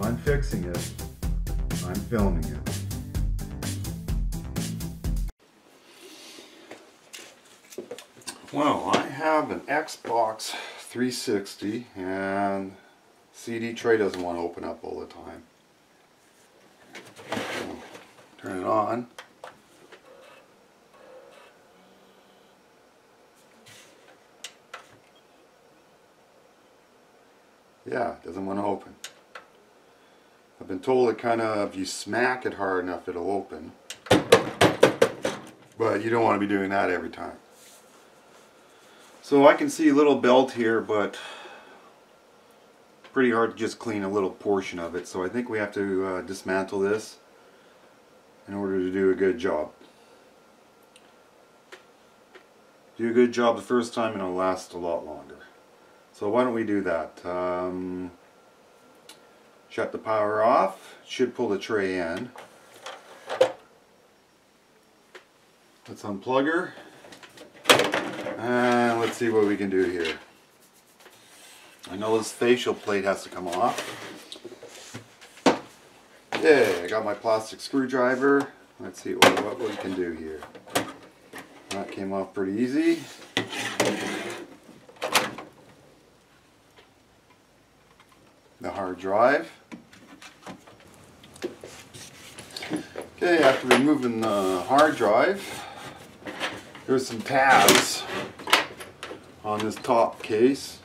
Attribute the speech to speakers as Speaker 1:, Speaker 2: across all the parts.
Speaker 1: I'm fixing it. I'm filming it. Well, I have an Xbox 360 and CD tray doesn't want to open up all the time. So, turn it on. Yeah, it doesn't want to open. I've been told it kind of, if you smack it hard enough, it'll open. But you don't want to be doing that every time. So I can see a little belt here, but pretty hard to just clean a little portion of it. So I think we have to dismantle this in order to do a good job. Do a good job the first time and it'll last a lot longer. So why don't we do that? Shut the power off. Should pull the tray in. Let's unplug her. And let's see what we can do here. I know this facial plate has to come off. Okay, I got my plastic screwdriver. Let's see what we can do here. That came off pretty easy. The hard drive. Okay, after removing the hard drive, there's some tabs on this top case,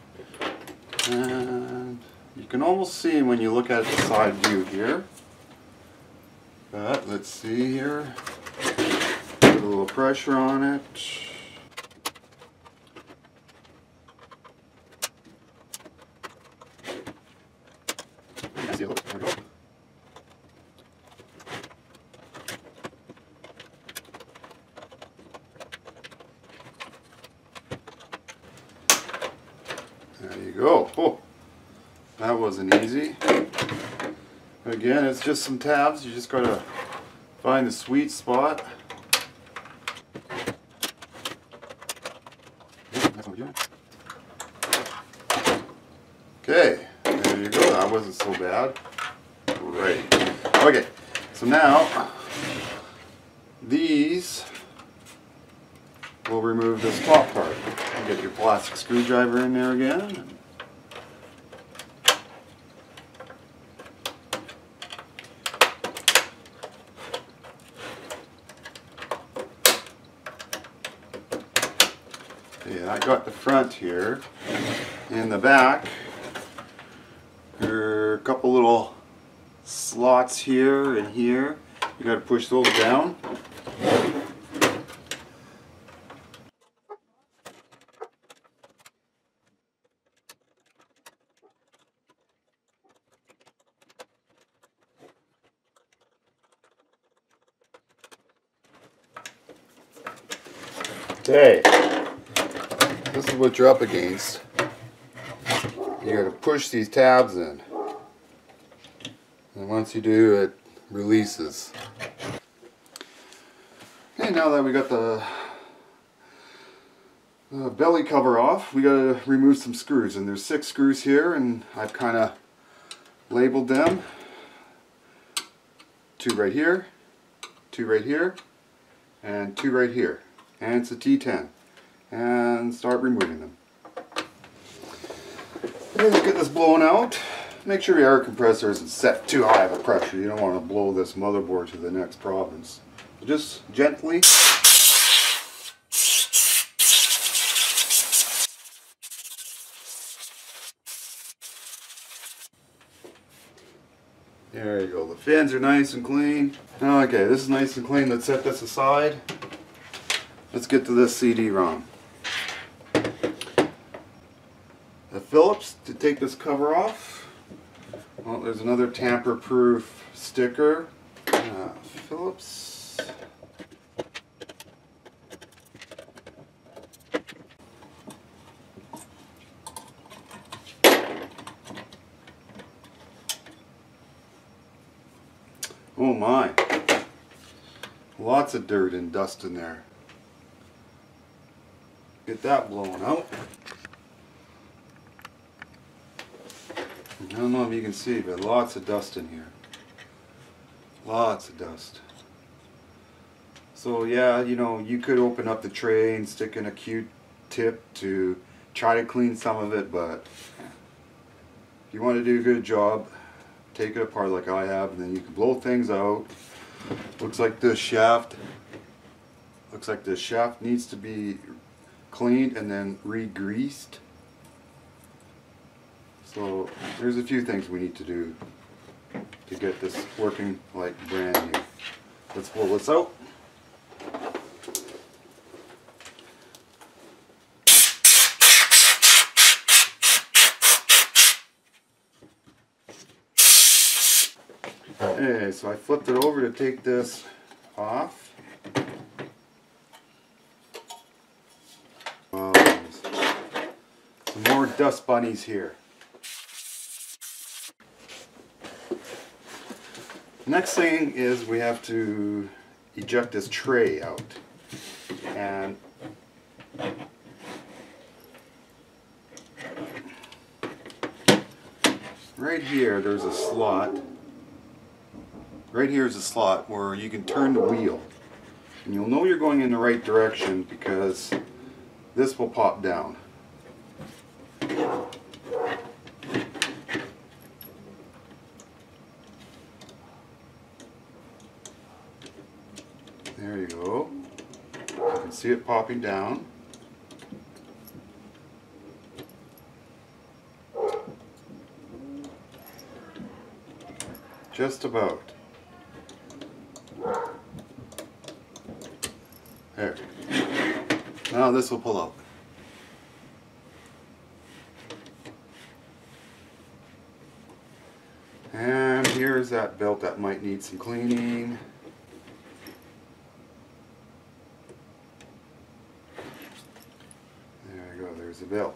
Speaker 1: and you can almost see when you look at the side view here. But let's see here, put a little pressure on it. There you go. Oh, that wasn't easy. Again, it's just some tabs. You just gotta find the sweet spot. Okay, there you go. That wasn't so bad. Great. Okay, so now these will remove this top part. Get your plastic screwdriver in there again. Okay, I got the front here. In the back, there are a couple little slots here and here. You got to push those down. Okay, this is what you're up against. You got to push these tabs in, and once you do, it releases. Okay, now that we got the belly cover off, we got to remove some screws, and there's 6 screws here, and I've kind of labeled them. 2 right here, 2 right here, and 2 right here. And it's a T10. And start removing them. Okay, let's get this blown out. Make sure your air compressor isn't set too high of a pressure. You don't want to blow this motherboard to the next province. Just gently. There you go. The fins are nice and clean. Okay, this is nice and clean. Let's set this aside. Let's get to this CD-ROM. The Phillips to take this cover off. Well, there's another tamper-proof sticker. Phillips. Oh my. Lots of dirt and dust in there. Get that blown out. don't know if you can see, but lots of dust in here. Lots of dust. So yeah, you know, you could open up the tray and stick in a Q-tip to try to clean some of it, but if you want to do a good job, take it apart like I have, and then you can blow things out. Looks like this shaft needs to be cleaned and then re-greased. So there's a few things we need to do to get this working like brand new. Let's pull this out. Okay, so I flipped it over to take this off. Some more dust bunnies here. Next thing is we have to eject this tray out. And right here there's a slot. Right here is a slot where you can turn the wheel. And you'll know you're going in the right direction because this will pop down. There you go. You can see it popping down. Just about. There. Now this will pull out. And here's that belt that might need some cleaning. There you go, there's the belt.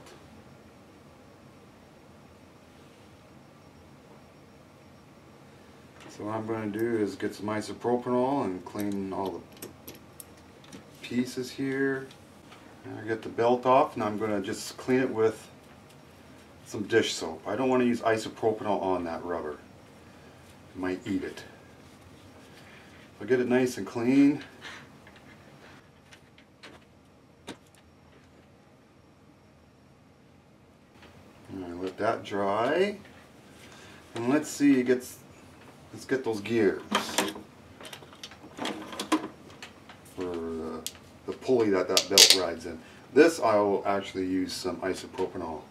Speaker 1: So what I'm going to do is get some isopropanol and clean all the pieces here. And I get the belt off, and I'm going to just clean it with some dish soap. I don't want to use isopropanol on that rubber. It might eat it. I'll get it nice and clean. And let that dry. And let's see, let's get those gears for the pulley that belt rides in. This I will actually use some isopropanol.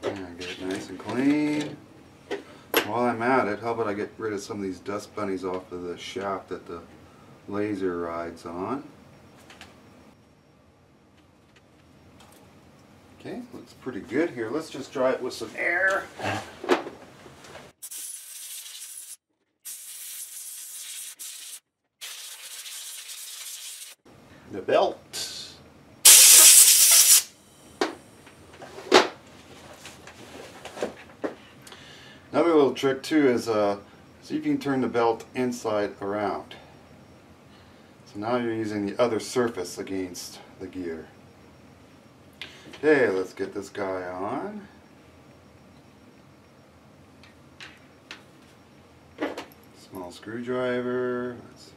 Speaker 1: And get it nice and clean. While I'm at it, how about I get rid of some of these dust bunnies off of the shaft that the laser rides on. Okay, looks pretty good here. Let's just dry it with some air. The belt. Another little trick too is see if you can turn the belt inside around. So now you're using the other surface against the gear. Okay, let's get this guy on. Small screwdriver. Let's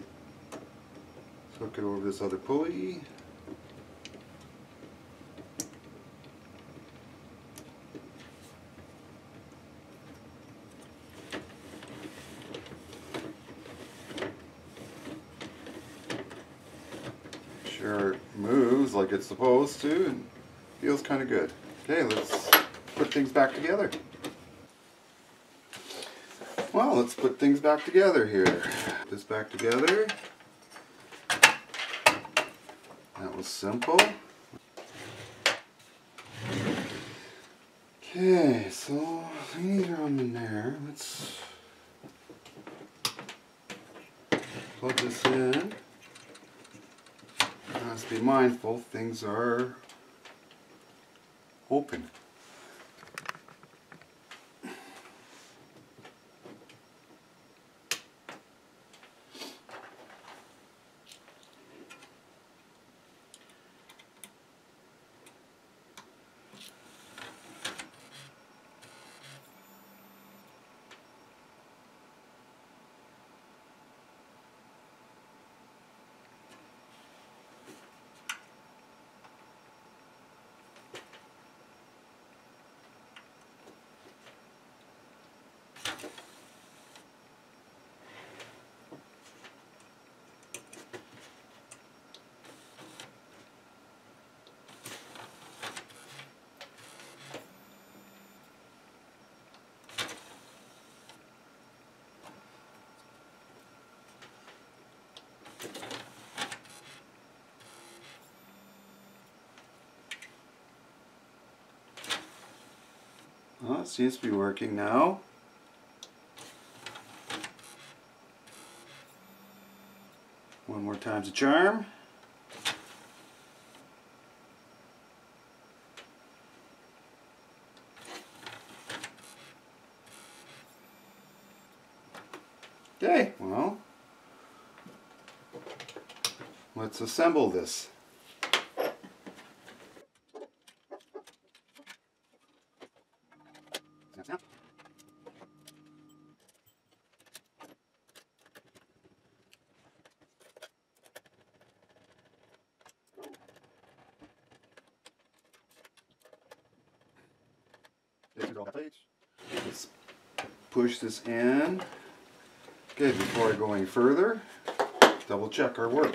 Speaker 1: hook it over this other pulley. Sure it moves like it's supposed to and feels kind of good. Okay, let's put things back together. Well, let's put things back together here. Put this back together. That was simple. Okay, so these are on in there. Let's plug this in. Let's be mindful, things are open. It seems to be working now. One more time's a charm. Okay, well, let's assemble this. Snap. Let's push this in. Okay, before I go any further, double check our work.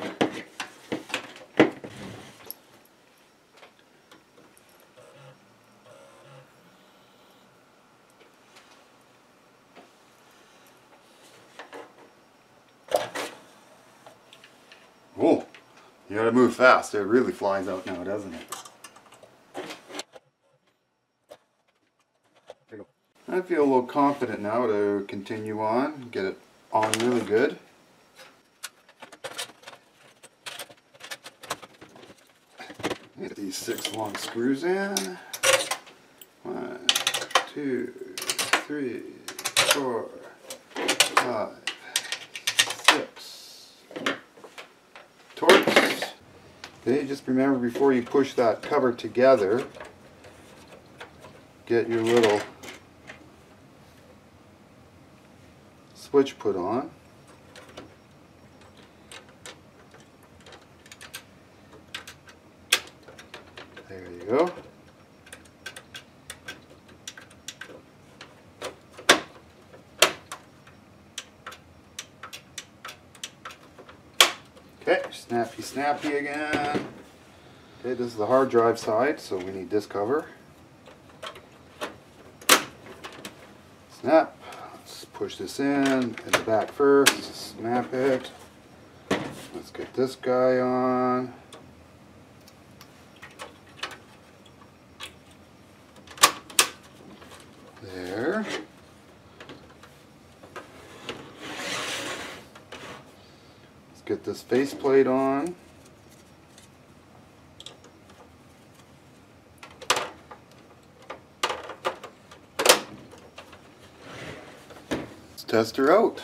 Speaker 1: Oh, you gotta move fast. It really flies out now, doesn't it? There you go. I feel a little confident now to continue on, get it on really good. Get these 6 long screws in. 1, 2, 3, 4, 5, 6. Torques. Okay, just remember before you push that cover together, get your little switch put on. There you go. Okay, snappy snappy again. Okay, this is the hard drive side, so we need this cover. Snap. Let's push this in the back first. Snap it. Let's get this guy on. There. Let's get this faceplate on. Let's test her out.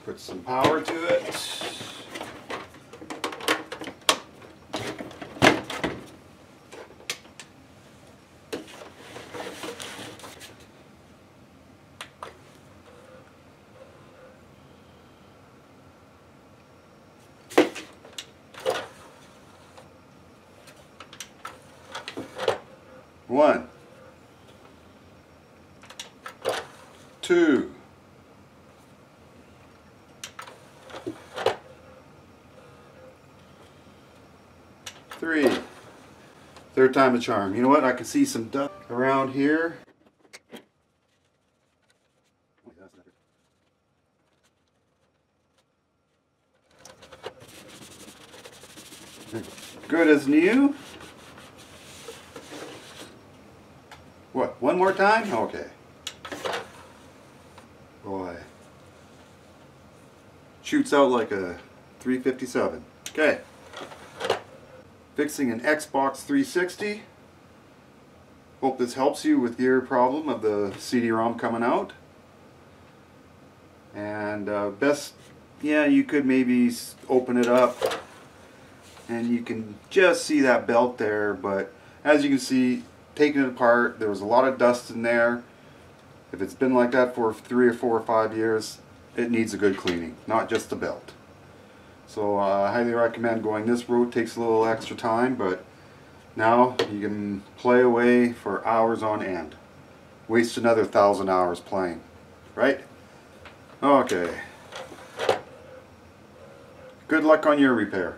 Speaker 1: Put some power to it. One, 2, 3. Third time a charm. You know what? I can see some dust around here. Good as new. What, one more time? Okay. Boy. Shoots out like a 357. Okay. Fixing an Xbox 360. Hope this helps you with your problem of the CD-ROM coming out. And yeah, you could maybe open it up and you can just see that belt there, but as you can see, taking it apart, there was a lot of dust in there. If it's been like that for 3 or 4 or 5 years, it needs a good cleaning, not just the belt. So I highly recommend going this route. Takes a little extra time, but now you can play away for hours on end. Waste another 1,000 hours playing, right? Okay. Good luck on your repair.